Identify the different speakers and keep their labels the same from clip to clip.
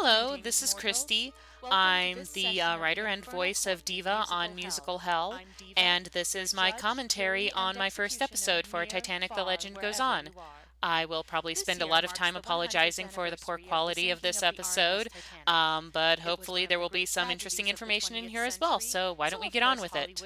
Speaker 1: Hello, this is Christy. I'm the writer and voice of Diva on Musical Hell, and this is my commentary on my first episode for Titanic: The Legend Goes On. I will probably spend a lot of time apologizing for the poor quality of this episode, but hopefully there will be some interesting information in here as well, so why don't we get on with it?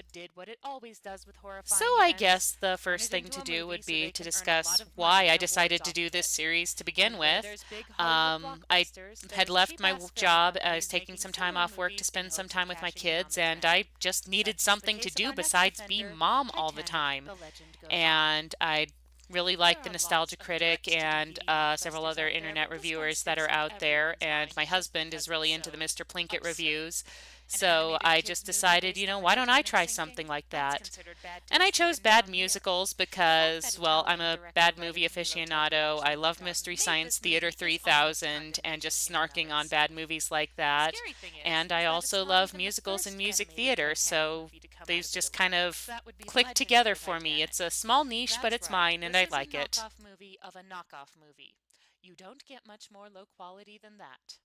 Speaker 1: So I guess the first thing to do would be to discuss why I decided to do this series to begin with. I had left my job. I was taking some time off work to spend some time with my kids, and I just needed something to do besides be mom all the time. And I really like the Nostalgia Critic and several other internet reviewers that are out there, and my husband is really into the Mr. Plinkett reviews. So I just decided, why don't I try something like that? And I chose bad musicals because, well, I'm a bad movie aficionado. I love Mystery Science Theater 3000 and just snarking on bad movies like that. And I also love musicals and music theater, so these just kind of click together for me. It's a small niche, but it's mine, and I like it.
Speaker 2: This is a knockoff movie of a knockoff movie. You don't get much more low quality than that.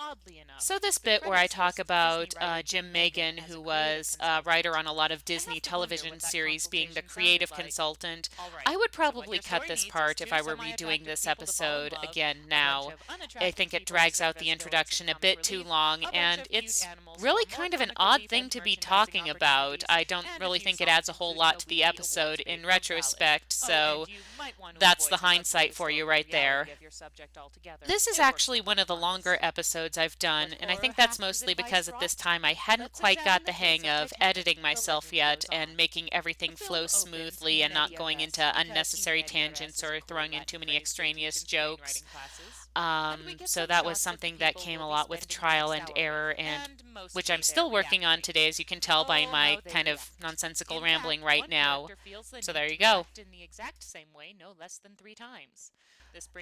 Speaker 2: Oddly enough,
Speaker 1: So this bit where I talk about Jim Megan, who was a writer on a lot of Disney television series, being the creative consultant, I would probably cut this part if I were redoing this episode again now. I think it drags out the introduction a bit too long, and it's really kind of an odd thing to be talking about. I don't really think it adds a whole lot to the episode in retrospect, so that's the hindsight for you right there. This is actually one of the longer episodes I've done, and I think that's mostly because at this time I hadn't quite got the hang of editing myself yet and making everything flow smoothly and not going into unnecessary tangents or throwing in too many extraneous jokes. So that was something that came a lot with trial and error, and which I'm still working on today, as you can tell by my kind of nonsensical rambling right now. So there you go.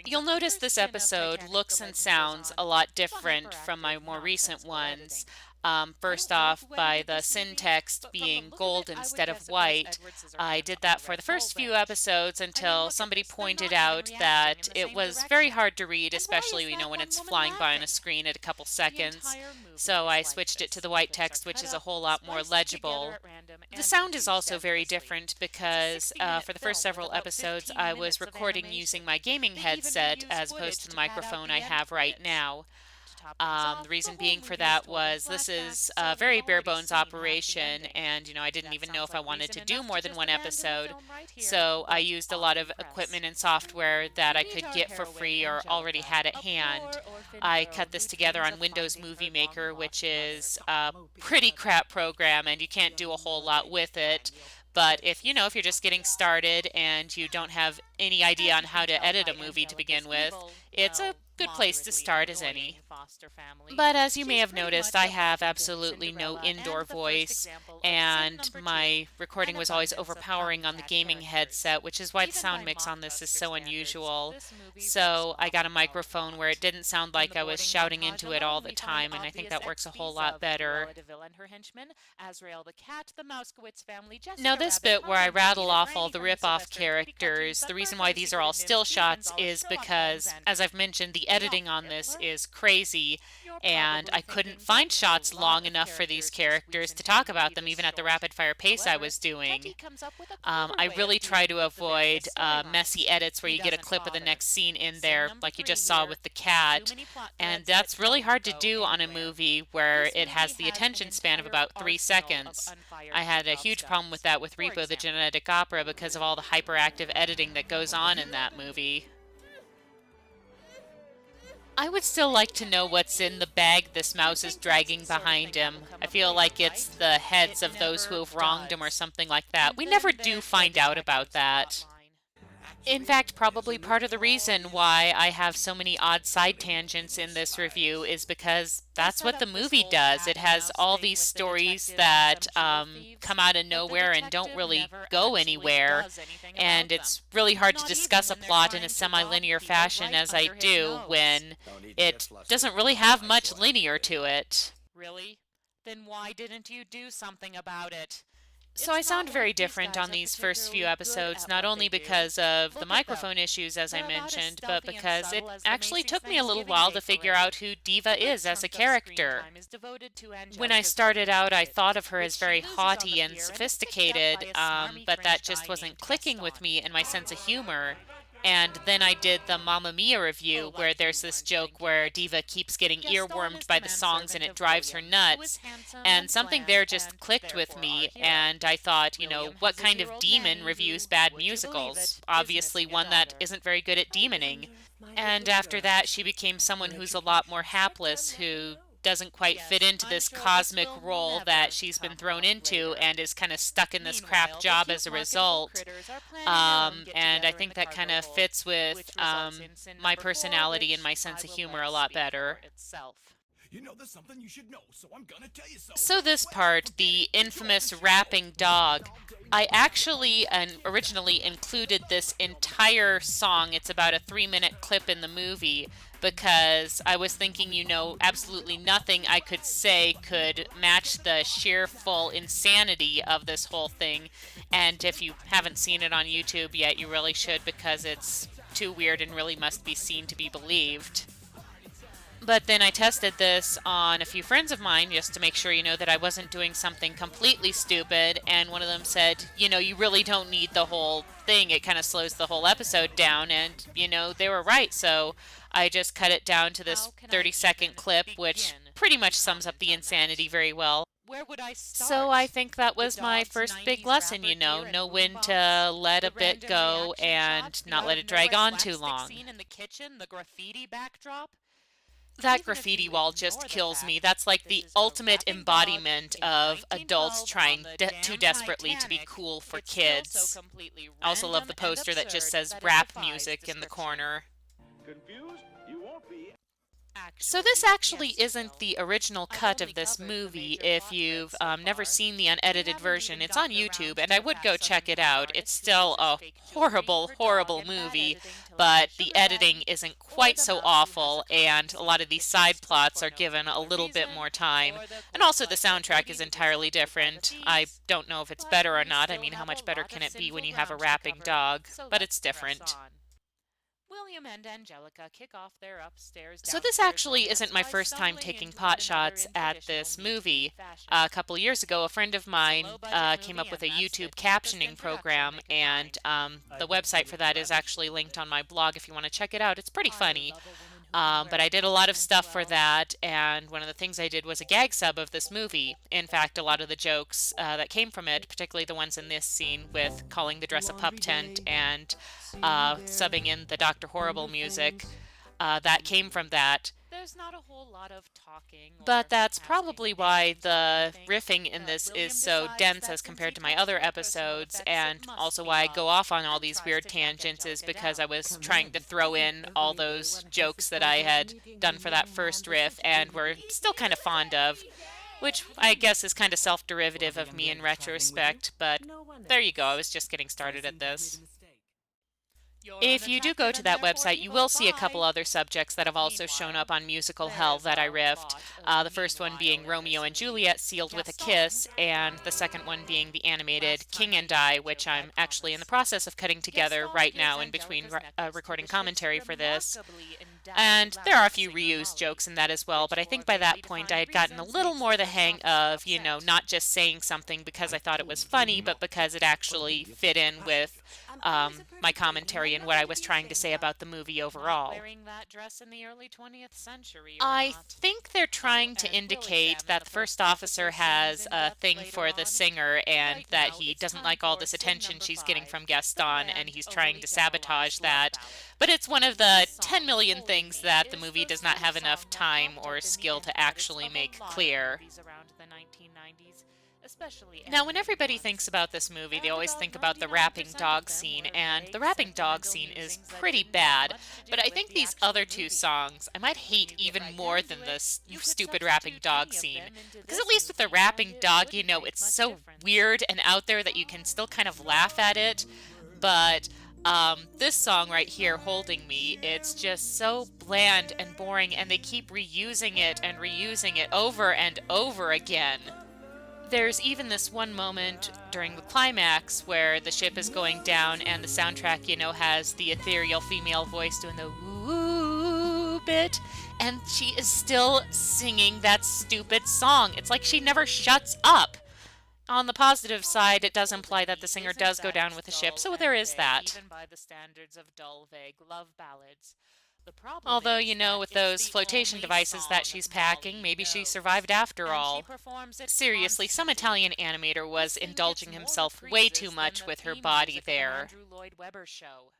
Speaker 1: You'll notice this episode looks and sounds a lot different from my more recent ones. First off, by the syntax being gold instead of white. I did that for the first few episodes until somebody pointed out that it was very hard to read, especially when it's flying by on a screen at a couple seconds. So I switched it to the white text, which is a whole lot more legible. The sound is also very different because for the first several episodes I was recording using my gaming headset as opposed to the microphone I have right now. The reason being for that was this is a very bare bones operation, and I didn't even know if I wanted to do more than one episode, so I used a lot of equipment and software that I could get for free or already had at hand. I cut this together on Windows Movie Maker, which is a pretty crap program, and you can't do a whole lot with it. But if you're just getting started and you don't have any idea on how to edit a movie to begin with, it's a good place to start as any. But as you may have noticed, I have absolutely no indoor voice, and my recording was always overpowering on the gaming headset, which is why the sound mix on this is so unusual. So I got a microphone where it didn't sound like I was shouting into it all the time, and I think that works a whole lot better. Now this bit where I rattle off all the rip-off characters, the reason why these are all still shots is because, as I've mentioned, the editing on this is crazy, and I couldn't find shots long enough for these characters to talk about them even at the rapid-fire pace I was doing. I really try to avoid messy edits where you get a clip of the next scene in there, like you just saw with the cat, and that's really hard to do on a movie where it has the attention span of about 3 seconds. I had a huge problem with that with Repo the Genetic Opera because of all the hyperactive editing that goes on in that movie. I would still like to know what's in the bag this mouse is dragging behind him. I feel like it's the heads of those who have wronged him or something like that. We never do find out about that. In fact, probably part of the reason why I have so many odd side tangents in this review is because that's what the movie does. It has all these stories that come out of nowhere and don't really go anywhere, and it's really hard to discuss a plot in a semi-linear fashion as I do when it doesn't really have much linear to it.
Speaker 2: Really? Then why didn't you do something about it?
Speaker 1: So I sound very different on these first few episodes, not only because of the microphone issues, as I mentioned, but because it actually took me a little while to figure out who Diva is as a character. When I started out, I thought of her as very haughty and sophisticated, but that just wasn't clicking with me and my sense of humor. And then I did the Mamma Mia review where there's this joke where Diva keeps getting earwormed by the songs and it drives her nuts. And something there just clicked with me, and I thought, what kind of demon reviews bad musicals? Obviously, one that isn't very good at demoning. And after that, she became someone who's a lot more hapless, who doesn't quite fit into this cosmic role that she's been thrown into and is kind of stuck in this crap job as a result. And I think that kind of fits with my personality and my sense of humor a lot better.
Speaker 3: There's something you should know, so I'm gonna tell you so.
Speaker 1: So this part, the infamous rapping dog, I actually originally included this entire song. It's about a 3-minute clip in the movie because I was thinking, absolutely nothing I could say could match the sheer full insanity of this whole thing. And if you haven't seen it on YouTube yet, you really should, because it's too weird and really must be seen to be believed. But then I tested this on a few friends of mine just to make sure, that I wasn't doing something completely stupid. And one of them said, you really don't need the whole thing. It kind of slows the whole episode down. And, they were right. So I just cut it down to this 30-second clip, which pretty much sums up the insanity very well.
Speaker 2: Where would I start?
Speaker 1: So I think that was my first big lesson, know when to let a bit go and not let it drag on too long.
Speaker 2: In the kitchen, the graffiti backdrop.
Speaker 1: That graffiti wall just kills me. That's like the ultimate embodiment of adults trying too desperately to be cool for kids. I also love the poster that just says rap music in the corner.
Speaker 3: Confused? You won't be.
Speaker 1: So this actually isn't the original cut of this movie. If you've never seen the unedited version, it's on YouTube, and I would go check it out. It's still a horrible, horrible movie, but the editing isn't quite so awful, and a lot of these side plots are given a little bit more time. And also the soundtrack is entirely different. I don't know if it's better or not. I mean, how much better can it be when you have a rapping dog? But it's different.
Speaker 2: William and Angelica kick off their upstairs.
Speaker 1: So this actually isn't my first time taking pot shots at this movie. A couple years ago, a friend of mine came up with a YouTube captioning program, and the website for that is actually linked on my blog if you want to check it out. It's pretty funny. But I did a lot of stuff for that, and one of the things I did was a gag sub of this movie. In fact, a lot of the jokes that came from it, particularly the ones in this scene with calling the dress a pup tent and subbing in the Dr. Horrible music, that came from that.
Speaker 2: There's not a whole lot of talking.
Speaker 1: But that's probably why the riffing in this is so dense as compared to my other episodes, and also why I go off on all these weird tangents is because I was trying to throw in all those jokes that I had done for that first riff and were still kind of fond of, which I guess is kind of self-derivative of me in retrospect, but there you go, I was just getting started at this. If you do go to that website, you will see a couple other subjects that have also shown up on Musical Hell that I riffed. The first one being Romeo and Juliet sealed with a kiss, and the second one being the animated King and I, which I'm actually in the process of cutting together right now in between recording commentary for this. And there are a few reused jokes in that as well, but I think by that point I had gotten a little more the hang of, not just saying something because I thought it was funny, but because it actually fit in with my commentary and what I was trying to say about the movie overall. I think they're trying to indicate that the first officer has a thing for the singer and that he doesn't like all this attention she's getting from Gaston, and he's trying to sabotage that. But it's one of the 10 million things that the movie does not have enough time or skill to actually make clear. Now, when everybody thinks about this movie, they always think about the rapping dog scene, and the rapping dog scene is pretty bad, but I think these other two songs I might hate even more than this stupid rapping dog scene, because at least with the rapping dog, it's so weird and out there that you can still kind of laugh at it, but this song right here, Holding Me, it's just so bland and boring, and they keep reusing it and reusing it over and over again. There's even this one moment during the climax where the ship is going down and the soundtrack, has the ethereal female voice doing the woo bit, and she is still singing that stupid song. It's like she never shuts up. On the positive side, it does imply that the singer does go down with the ship, so there is that.
Speaker 2: Even by the standards of dull, vague love ballads. The problem
Speaker 1: Although,
Speaker 2: is that
Speaker 1: with
Speaker 2: it's
Speaker 1: those
Speaker 2: the
Speaker 1: flotation
Speaker 2: only
Speaker 1: devices that
Speaker 2: song
Speaker 1: she's packing,
Speaker 2: Molly
Speaker 1: maybe she
Speaker 2: knows,
Speaker 1: survived after
Speaker 2: and she
Speaker 1: all.
Speaker 2: performs it
Speaker 1: Seriously, some
Speaker 2: constantly.
Speaker 1: Italian animator
Speaker 2: This
Speaker 1: was
Speaker 2: thing
Speaker 1: indulging
Speaker 2: gets more
Speaker 1: himself way too
Speaker 2: reprises than
Speaker 1: much
Speaker 2: the
Speaker 1: with her
Speaker 2: theme
Speaker 1: body
Speaker 2: music of an
Speaker 1: there.
Speaker 2: Andrew Lloyd Webber show.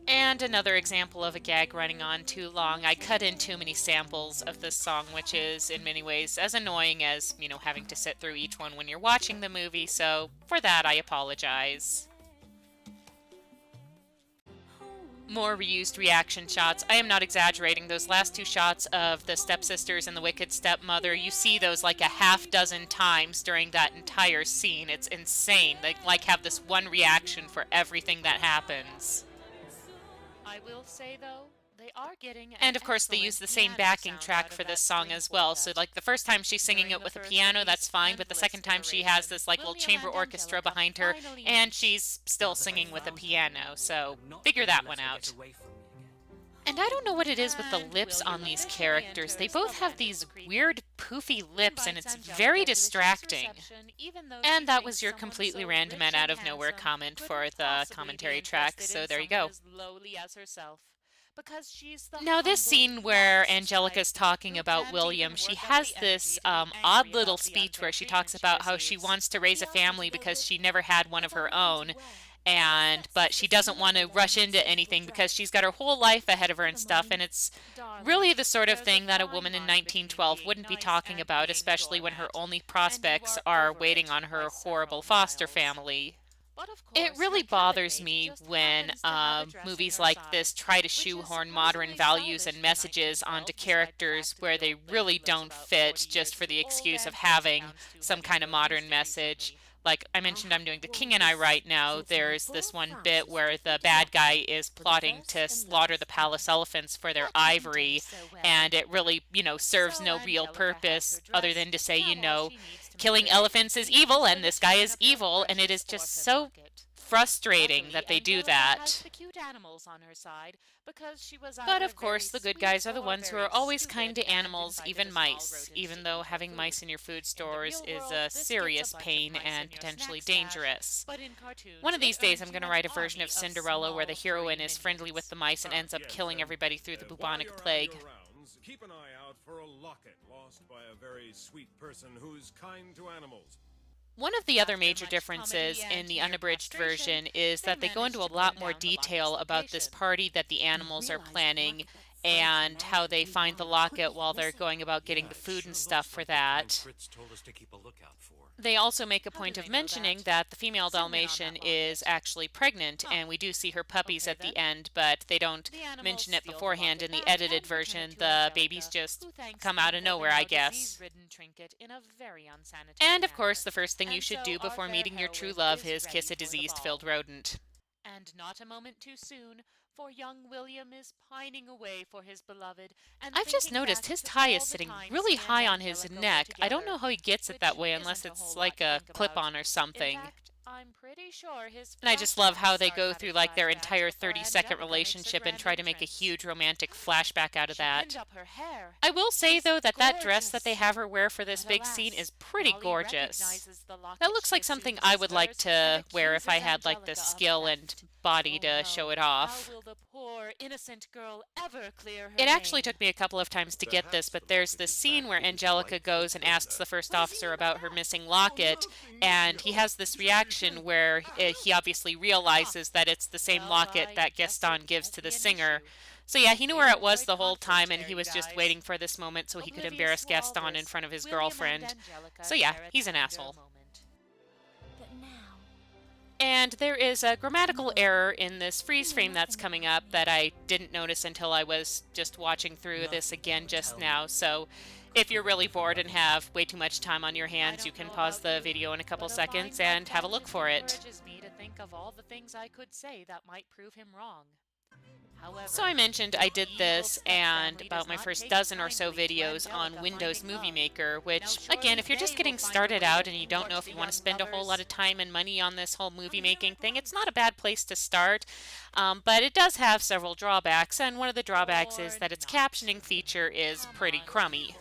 Speaker 1: And another example of a gag running on too long, I cut in too many samples of this song, which is in many ways as annoying as, having to sit through each one when you're watching the movie, so for that I apologize. More reused reaction shots. I am not exaggerating. Those last two shots of the stepsisters and the wicked stepmother, you see those like a half dozen times during that entire scene. It's insane. They have this one reaction for everything that happens.
Speaker 2: I will say, though, they are getting
Speaker 1: And of course they use the same backing track for this song as well. So the first time she's singing it with a piano, that's fine, but the second time she has this little chamber orchestra behind her and she's still singing with a piano. So figure that one out. And I don't know what it is with the lips on these characters. They both have these weird poofy lips and it's very distracting. And that was your completely random and out of nowhere comment for the commentary track, so there you go. Now this scene where Angelica's talking about William, she has this odd little speech where she talks about how she wants to raise a family because she never had one of her own. But she doesn't want to rush into anything because she's got her whole life ahead of her and stuff, and it's really the sort of thing that a woman in 1912 wouldn't be talking about, especially when her only prospects are waiting on her horrible foster family. It really bothers me when movies like this try to shoehorn modern values and messages onto characters where they really don't fit just for the excuse of having some kind of modern message. Like I mentioned, I'm doing The King and I right now. There's this one bit where the bad guy is plotting to slaughter the palace elephants for their ivory, and it really, serves no real purpose other than to say, killing elephants is evil and this guy is evil, and it is just so frustrating that they do that. But of course, the good guys are the ones who are always kind to animals, even mice, even though having mice in your food stores is a serious pain and potentially dangerous. One of these days I'm going to write a version of Cinderella where the heroine is friendly with the mice and ends up killing everybody through the bubonic plague.
Speaker 4: Keep an eye out for a locket lost by a very sweet person who's kind to animals.
Speaker 1: One of the other major differences in the unabridged version is that they go into a lot more detail about this party that the animals are planning and how they find the locket while they're going about getting the food and stuff for that. They also make a point of mentioning that the female Dalmatian is actually pregnant, and we do see her puppies at the end, but they don't mention it beforehand in the edited version. The babies just come out of nowhere, I guess. And of course, the first thing you should do before meeting your true love is kiss a diseased-filled rodent.
Speaker 2: And not a moment too soon, for young William is pining away for his beloved. And
Speaker 1: I've just noticed his tie is sitting really high on his neck. I don't know how he gets it that way unless it's like a clip-on or something.
Speaker 2: I'm pretty sure his
Speaker 1: and I just love how they go through like their entire 30-second relationship and try to make a huge romantic flashback out of that. I will say though that that dress that they have her wear for this big scene is pretty gorgeous. That looks like something I would like to wear if I had like the skill and body to show it off. It actually took me a couple of times to get this, but there's this scene where Angelica goes and asks the first officer about her missing locket, and he has this reaction where he obviously realizes that it's the same locket that Gaston gives to the singer. So yeah, he knew where it was the whole time, and he was just waiting for this moment so he could embarrass Gaston in front of his girlfriend. So yeah, he's an asshole. And there is a grammatical error in this freeze frame that's coming up that I didn't notice until I was just watching through this again just now. So if you're really bored and have way too much time on your hands, you can pause the video in a couple seconds and have a look for it.
Speaker 2: Me to think of all the things I could say that might prove him wrong.
Speaker 1: So I mentioned I did this and about my first dozen or so videos on Windows Movie Maker, which, again, if you're just getting started out and you don't know if you want to spend a whole lot of time and money on this whole movie making thing, it's not a bad place to start. But it does have several drawbacks, and one of the drawbacks is that its captioning feature is pretty crummy.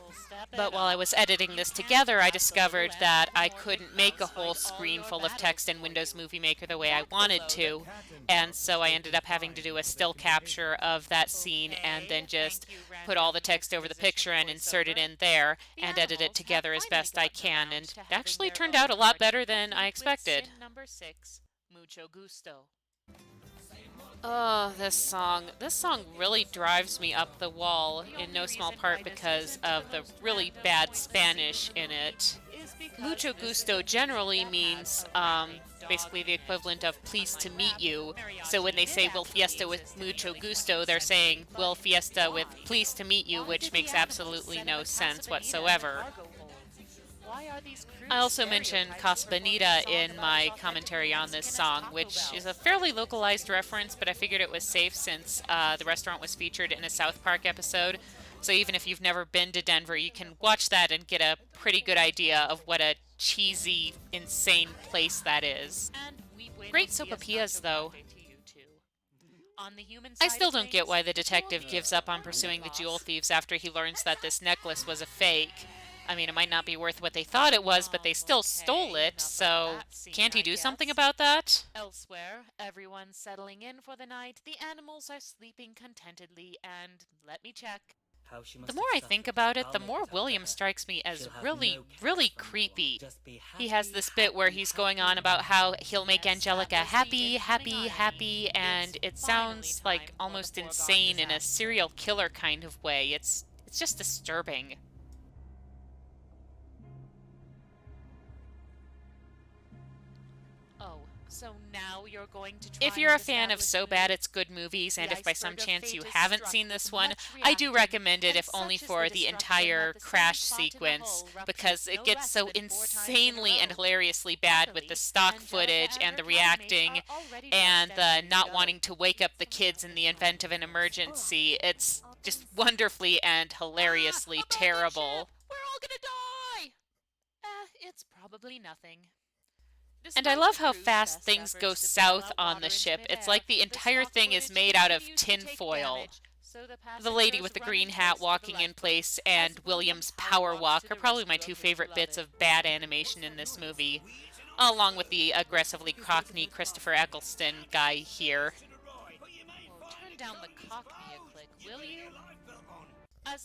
Speaker 1: But while I was editing this together, I discovered that I couldn't make a whole screen full of text in Windows Movie Maker the way I wanted to, and so I ended up having to do a still capture of that scene and then just put all the text over the picture and insert it in there and edit it together as best I can, and it actually turned out a lot better than I expected.
Speaker 2: Number 6, Mucho Gusto.
Speaker 1: Oh, this song. This song really drives me up the wall, in no small part because of the really bad Spanish in it. Mucho gusto generally means basically the equivalent of pleased to meet you. So when they say will fiesta with mucho gusto, they're saying will fiesta with pleased to meet you, which makes absolutely no sense whatsoever. I also mentioned Casa Bonita in my commentary on this song, which is a fairly localized reference, but I figured it was safe since the restaurant was featured in a South Park episode. So even if you've never been to Denver, you can watch that and get a pretty good idea of what a cheesy, insane place that is. Great sopapillas, though. I still don't get why the detective gives up on pursuing the jewel thieves after he learns that this necklace was a fake. I mean, it might not be worth what they thought it was, but they still stole it, so can't he do something about that?
Speaker 2: Elsewhere, everyone's settling in for the night, the animals are sleeping contentedly, and let me check.
Speaker 1: The more I think about it, the more William strikes me as really, really creepy. He has this bit where he's going on about how he'll make Angelica happy, happy, happy, and it sounds like almost insane in a serial killer kind of way. It's just disturbing.
Speaker 2: So now you're going to try.
Speaker 1: If you're a fan of So Bad It's Good movies, and if by some chance you haven't seen this one, I do recommend it, if only for the entire crash sequence, because it gets so insanely and hilariously bad with the stock footage and the reacting and the not wanting to wake up the kids in the event of an emergency. It's just wonderfully and hilariously terrible.
Speaker 2: We're all gonna die! It's probably nothing.
Speaker 1: And I love how fast things go south on the ship. It's like the entire thing is made out of tin foil. The lady with the green hat walking in place and William's power walk are probably my two favorite bits of bad animation in this movie, along with the aggressively cockney Christopher Eccleston guy here.
Speaker 2: Turn down the cockney a click, will you?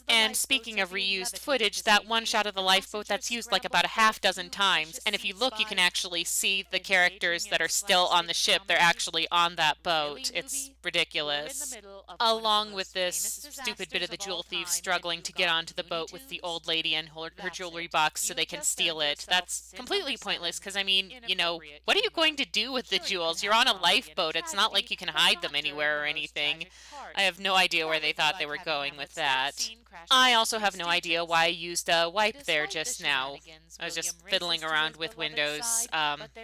Speaker 1: And speaking of reused footage, that one shot of the lifeboat that's used like about a half dozen times, and if you look you can actually see the characters that are still on the ship, they're actually on that boat. It's ridiculous. Along with this stupid bit of the jewel thieves struggling to get onto the boat with the old lady and her jewelry box so they can steal it. That's completely pointless because, I mean, you know, what are you going to do with the jewels? You're on a lifeboat. It's not like you can hide them anywhere or anything. I have no idea where they thought they were going with that. I also have no idea why I used a wipe there just now. I was just fiddling around with Windows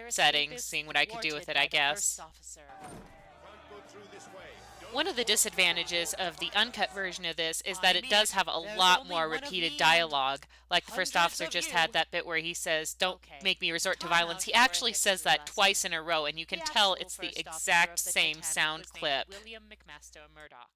Speaker 1: settings, seeing what I could do with it, I guess. One of the disadvantages of the uncut version of this is that it does have a lot more repeated dialogue. Like the first officer just had that bit where he says, "Don't make me resort to violence." He actually says that twice in a row, and you can tell it's the exact same sound clip.
Speaker 2: William McMaster Murdoch.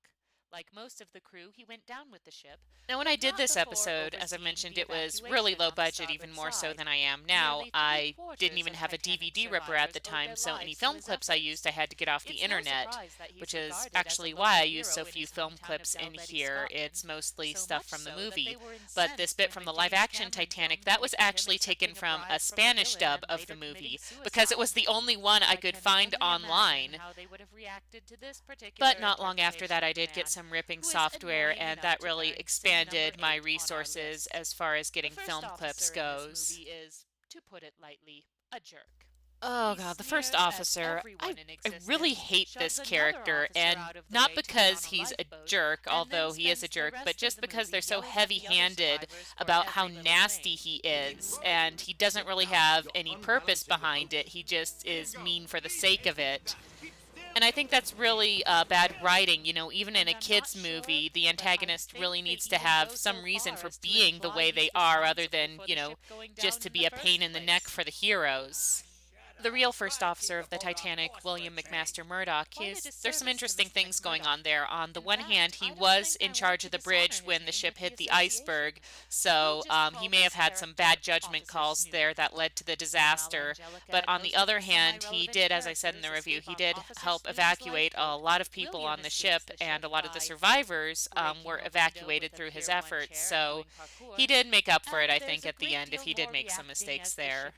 Speaker 2: Like most of the crew, he went down with the ship.
Speaker 1: Now, when I did this episode, as I mentioned, it was really low budget, even more so than I am now. I didn't even have a DVD ripper at the time, so any film clips I used I had to get off the internet, which is actually why I use so few film clips in here. It's mostly stuff from the movie. But this bit from the live-action Titanic, that was actually taken from a Spanish dub of the movie, because it was the only one I could find online. But not long after that, I did get some ripping software, and that really expanded my resources as far as getting film clips goes.
Speaker 2: Is, to put it lightly, a jerk.
Speaker 1: Oh god, the first officer, I really hate this character, and not because he's a jerk, although he is a jerk, but just because they're so heavy-handed about how nasty he is, and he doesn't really have any purpose behind it. He just is mean for the sake of it. And I think that's really bad writing. Even in a kid's movie, the antagonist really needs to have some reason for being the way they are, other than, just to be a pain in the neck for the heroes. The real first officer of the Titanic, William McMaster Murdoch, there's some interesting things going on there. On the one hand, he was in charge of the bridge when the ship hit the iceberg, so he may have had some bad judgment calls there that led to the disaster. But on the other hand, he did, as I said in the review, he did help evacuate a lot of people on the ship, and a lot of the survivors were evacuated through his efforts. So he did make up for it, I think, at the end, if he did make some mistakes there.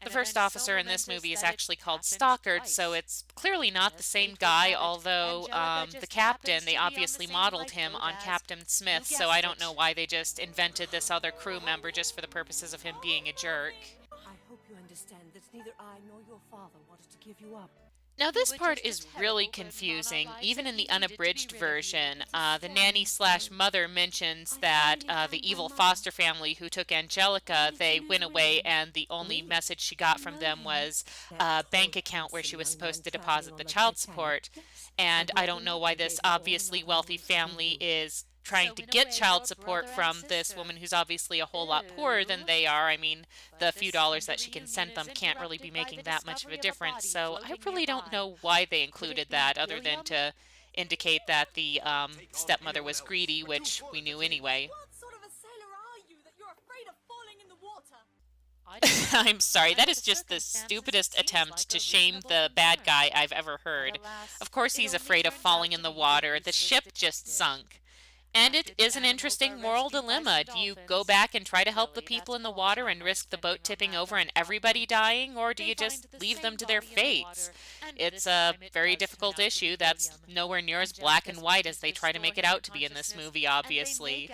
Speaker 1: The first officer in this movie is actually called Stockard, so it's clearly not the same guy, although the captain, they obviously modeled him on Captain Smith, so I don't know why they just invented this other crew member just for the purposes of him being a jerk.
Speaker 5: I hope you understand that neither I nor your father wanted to give you up.
Speaker 1: Now this part is really confusing. Even in the unabridged version, the nanny/mother mentions that the evil foster family who took Angelica, they went away and the only message she got from them was a bank account where she was supposed to deposit the child support. And I don't know why this obviously wealthy family is trying to get child support from this woman who's obviously a whole lot poorer than they are. I mean, the few dollars that she can send them can't really be making that much of a difference. So I really don't know why they included that, other than to indicate that the stepmother was greedy, which we knew anyway.
Speaker 5: What sort of a sailor are you that you're afraid of falling in the water?
Speaker 1: I'm sorry, that is just the stupidest attempt to shame the bad guy I've ever heard. Of course he's afraid of falling in the water. The ship just sunk. And it is an interesting moral dilemma. Do you go back and try to help the people in the water and risk the boat tipping over and everybody dying, or do you just leave them to their fates? It's a very difficult issue that's nowhere near as black and white as they try to make it out to be in this movie, obviously.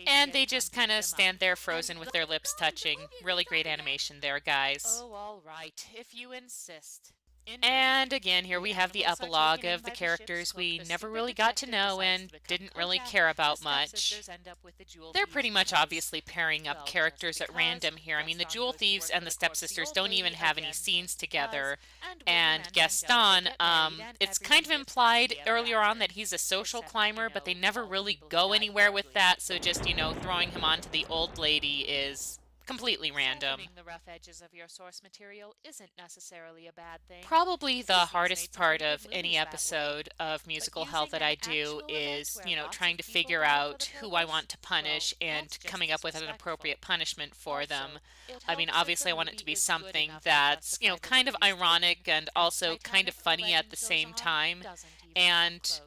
Speaker 1: And they just kind of stand there frozen with their lips touching. Really great animation there, guys.
Speaker 2: Oh, all right, if you insist.
Speaker 1: And again, here we have the epilogue of the characters we never really got to know and didn't really care about much. They're pretty much obviously pairing up characters at random here. I mean, the Jewel Thieves and the Stepsisters don't even have any scenes together. And Gaston, it's kind of implied earlier on that he's a social climber, but they never really go anywhere with that, so just, throwing him onto the old lady is completely random.
Speaker 2: The rough edges of your source material isn't necessarily a bad thing.
Speaker 1: Probably the hardest part of any episode of Musical Hell that I do is, trying to figure out who I want to punish and coming up with an appropriate punishment for them. I mean, obviously I want it to be something that's, kind of ironic and also kind of funny at the same time. And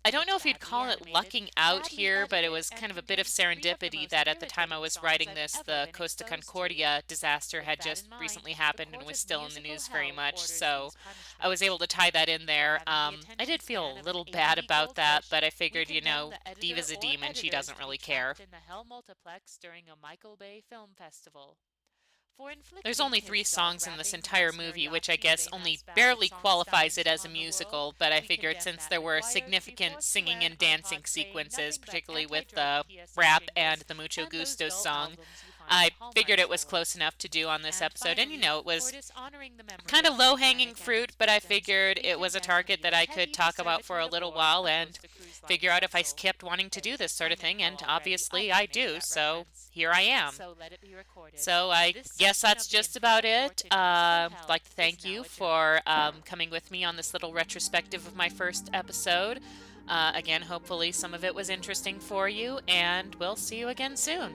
Speaker 1: I don't know if you'd call it lucking out here, but it was kind of a bit of serendipity that at the time I was writing this, the Costa Concordia disaster had just recently happened and was still in the news very much, so I was able to tie that in there. I did feel a little bad about that, but I figured, Diva's a demon, she doesn't really care.
Speaker 2: In the Hell Multiplex during a Michael Bay Film Festival.
Speaker 1: There's only 3 songs in this entire movie, which I guess only barely qualifies it as a musical, but I figured since there were significant singing and dancing sequences, particularly with the rap and the Mucho Gusto song, I figured it was close enough to do on this episode. And it was kind of low-hanging fruit, but I figured it was a target that I could talk about for a little while and figure out if I kept wanting to do this sort of thing, and obviously I do, so here I am. So I guess that's just about it. I'd like to thank you for coming with me on this little retrospective of my first episode. Again, hopefully some of it was interesting for you, and we'll see you again soon.